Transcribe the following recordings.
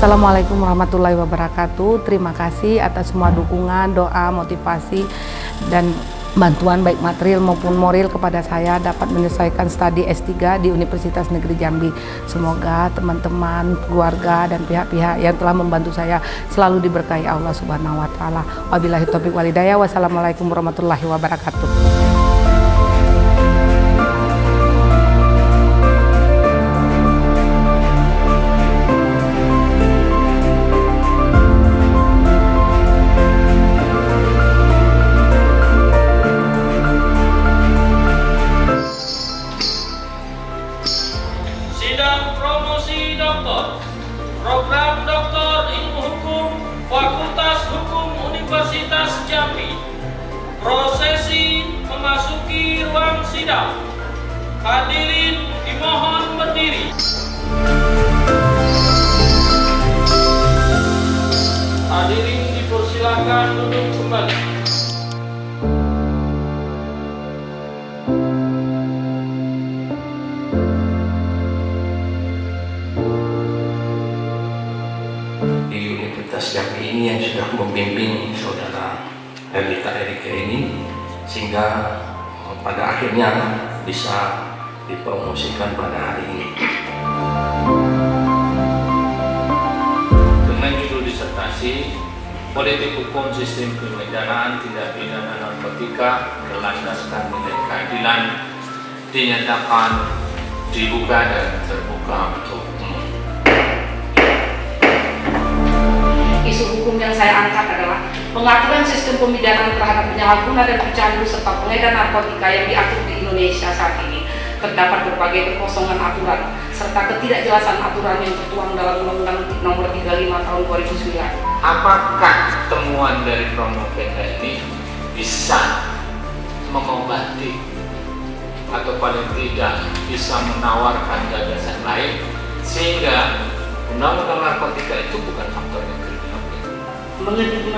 Assalamualaikum warahmatullahi wabarakatuh. Terima kasih atas semua dukungan, doa, motivasi, dan bantuan baik material maupun moral kepada saya dapat menyelesaikan studi S3 di Universitas Negeri Jambi. Semoga teman-teman, keluarga, dan pihak-pihak yang telah membantu saya selalu diberkahi Allah Subhanahu wa Ta'ala. Wabillahi taufiq wal hidayah. Wassalamualaikum warahmatullahi wabarakatuh. Sidang promosi doktor, program doktor ilmu hukum, Fakultas Hukum Universitas Jambi. Prosesi memasuki ruang sidang. Hadirin dimohon berdiri. Hadirin dipersilakan duduk kembali. Di Universitas Jambi ini yang sudah membimbing saudara Herlita Erika ini, sehingga pada akhirnya bisa dipromosikan pada hari ini. Dengan judul disertasi Politik Hukum Sistem Pemidanaan Tindak Pidana Narkotika berlandaskan nilai keadilan, dinyatakan dibuka dan terbuka untuk umum. Isu hukum yang saya angkat adalah pengaturan sistem pemidanaan terhadap penyalahguna dan pecandu serta pengedar narkotika yang diatur di Indonesia saat ini. Terdapat berbagai kekosongan aturan serta ketidakjelasan aturan yang tertuang dalam Undang-Undang Nomor 35 Tahun 2009. Apakah temuan dari Promopenda ini bisa mengobati atau paling tidak bisa menawarkan gagasan lain sehingga undang-undang narkotika itu bukan faktor yang kriminal?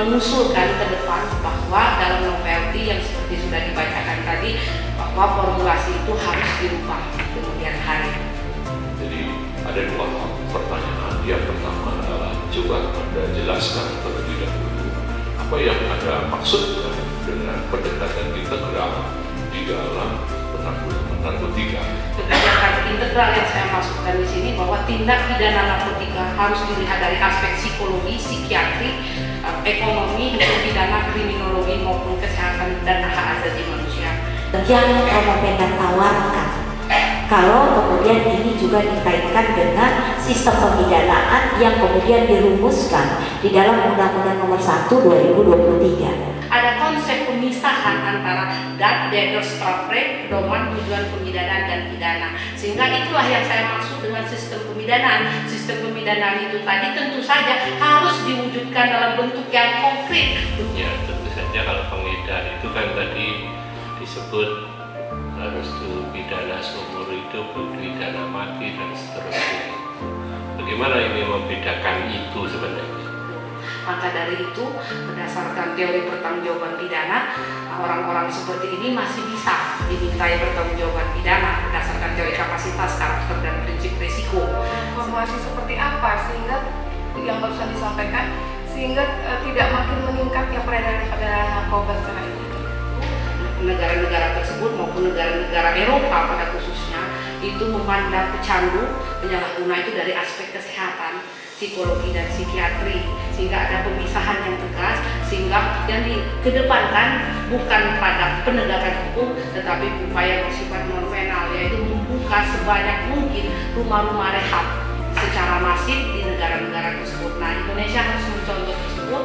Mengusulkan ke depan bahwa dalam novelty yang seperti sudah dibacakan tadi, bahwa formulasi itu harus dirubah di kemudian hari. Jadi ada dua pertanyaan. Yang pertama adalah coba Anda jelaskan terlebih dahulu apa yang Anda maksudkan dengan pendekatan integral di dalam penanggulangan narkotika. Pendekatan integral yang saya maksudkan di sini bahwa tindak pidana narkotika harus dilihat dari aspek psikologi, psikiatri, ekonomi, hukum pidana, kriminologi maupun kesehatan dan hak asasi manusia. Yang Promopenda tawarkan, kalau kemudian ini juga dikaitkan dengan sistem pemidanaan yang kemudian dirumuskan di dalam Undang-Undang Nomor 1 2023. Ada konsep pemisahan antara debtor strafrecht, pedoman, tujuan pemidanaan dan pidana. Sehingga itulah yang saya maksud dengan sistem pemidanaan. Sistem pemidanaan itu tadi tentu saja harus diwujudkan dalam bentuk yang konkret. Ya, tentu saja kalau pengedar itu kan tadi disebut harus pidana seumur hidup, pidana mati, dan seterusnya. Bagaimana ini membedakan itu sebenarnya? Maka dari itu, berdasarkan teori pertanggungjawaban pidana, orang-orang seperti ini masih bisa dimintai pertanggungjawaban pidana berdasarkan teori kapasitas, karakter, dan prinsip risiko. Informasi seperti apa sehingga yang barusan disampaikan sehingga tidak makin meningkatnya peredaran narkoba secara ini? Negara-negara tersebut maupun negara-negara Eropa pada khususnya itu memandang pecandu, penyalahguna itu dari aspek kesehatan, psikologi dan psikiatri, sehingga ada pemisahan yang tegas, sehingga yang dikedepankan bukan pada penegakan hukum tetapi upaya bersifat non penal, yaitu membuka sebanyak mungkin rumah-rumah rehab secara masif di negara-negara tersebut. Nah, Indonesia harus mencontoh tersebut,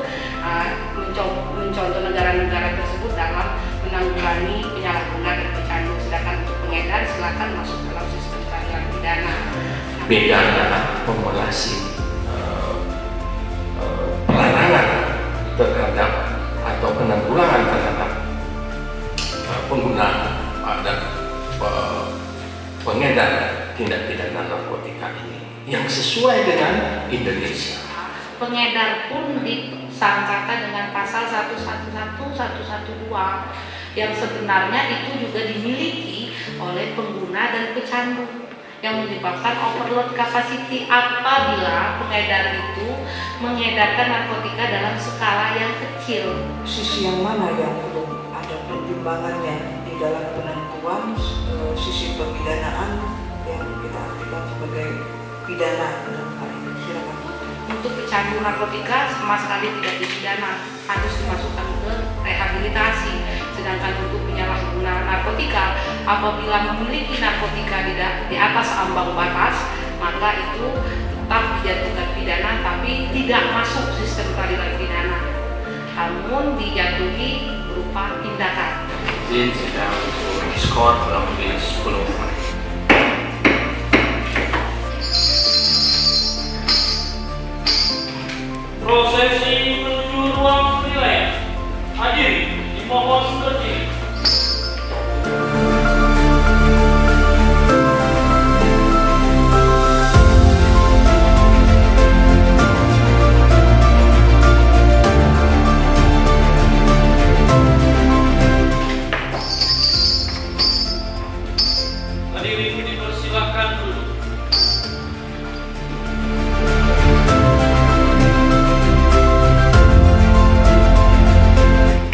mencontoh negara-negara tersebut dalam menanggulangi penyalahguna dan pecandu. Sedangkan untuk pengedar silakan masuk dalam sistem peradilan pidana. Beda adalah formulasi pelarangan terhadap atau penanggulangan terhadap pengguna dan pengedar tindak pidana narkotika ini yang sesuai dengan Indonesia. Pengedar pun disangkakan dengan pasal 111, 112 yang sebenarnya itu juga dimiliki oleh pengguna dan pecandu. yang menyebabkan overload capacity apabila pengedar itu mengedarkan narkotika dalam skala yang kecil. Sisi yang mana yang belum ada pertimbangannya di dalam penentuan sisi pemidanaan yang kita artikan sebagai pidana dalam hal ini? Silakan. Untuk pecandu narkotika sama sekali tidak dipidana, harus dimasukkan ke rehabilitasi. Sedangkan untuk penyalahguna narkotika, apabila memiliki narkotika di atas ambang batas, maka itu tetap dijatuhkan pidana, tapi tidak masuk sistem peradilan pidana, namun dijatuhi berupa tindakan. Izin sedang untuk skor kurang lebih 10 menit. Prosesi menuju ruang penilaian. Hadirin dimohon berdiri. Hadirin dipersilakan duduk.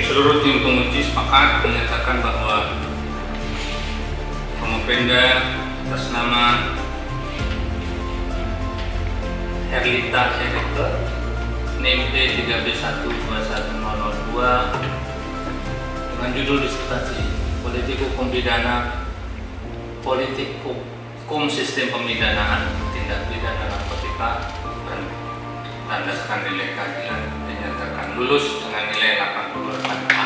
Seluruh tim penguji sepakat menyatakan bahwa Promopenda atas nama Herlita Erike, NIM P3B1210002 dengan judul disertasi Politik Hukum Pidana, Politik Hukum Sistem Pemidanaan, Tindak Pidana Narkotika, dan landaskan nilai keadilan, dinyatakan lulus dengan nilai 88A.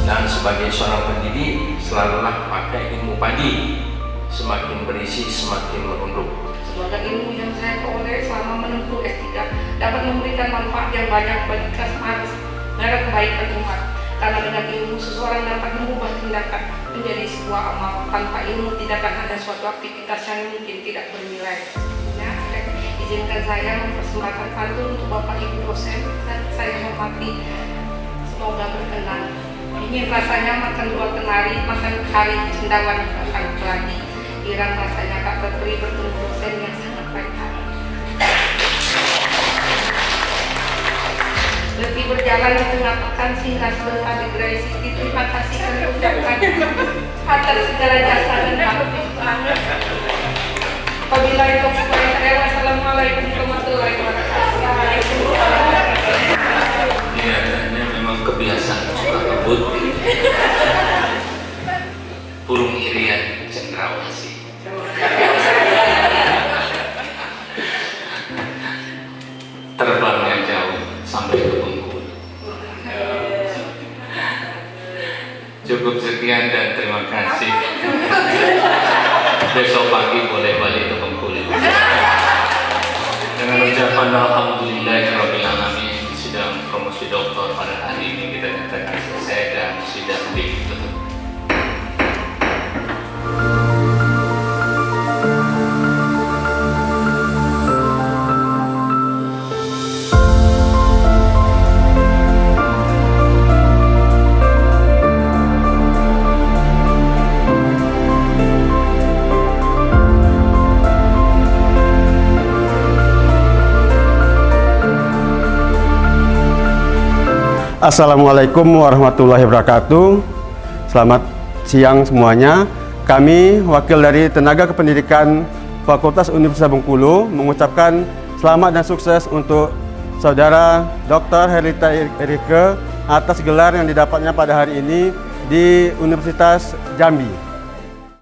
Dan sebagai seorang pendidik, selalulah pakai ilmu padi, semakin berisi semakin merunduk. Semoga ilmu yang saya peroleh selama menempuh S3 dapat memberikan manfaat yang banyak bagi kelas kebaikan umat. Karena dengan ilmu seseorang dapat mengubah tindakan menjadi sebuah amal. Tanpa ilmu tidak akan ada suatu aktivitas yang mungkin tidak bernilai. Ya, izinkan saya mempersembahkan pantun untuk Bapak Ibu dosen dan saya hormati. Semoga berkenan. Ingin rasanya makan dua kenari, makan kari cendawan makan lagi. Irang rasanya Kak Petri bertemu dosen yang sangat baik hati. Letih berjalan di tengah pekan singgah sebentar di Gerai Sisti. Terima kasih kami ucapkan atas segala jasa dan bakti. Apabila itu wassalamualaikum warahmatullahi wabarakatuh. Iya, ini memang kebiasaan suka kebut. Burung irian cendrawasih. Terbangnya jauh sampai ke Bengkulu. Cukup sekian dan terima kasih. Besok pagi boleh balik ke Bengkulu. Dengan ucapan alhamdulillahirabbil alamin, sidang promosi doktor pada hari ini kita nyatakan selesai dan sidang ditutup. Assalamualaikum warahmatullahi wabarakatuh. Selamat siang semuanya. Kami wakil dari Tenaga Kependidikan Fakultas Universitas Bengkulu mengucapkan selamat dan sukses untuk Saudara Dr. Herlita Erike atas gelar yang didapatnya pada hari ini di Universitas Jambi.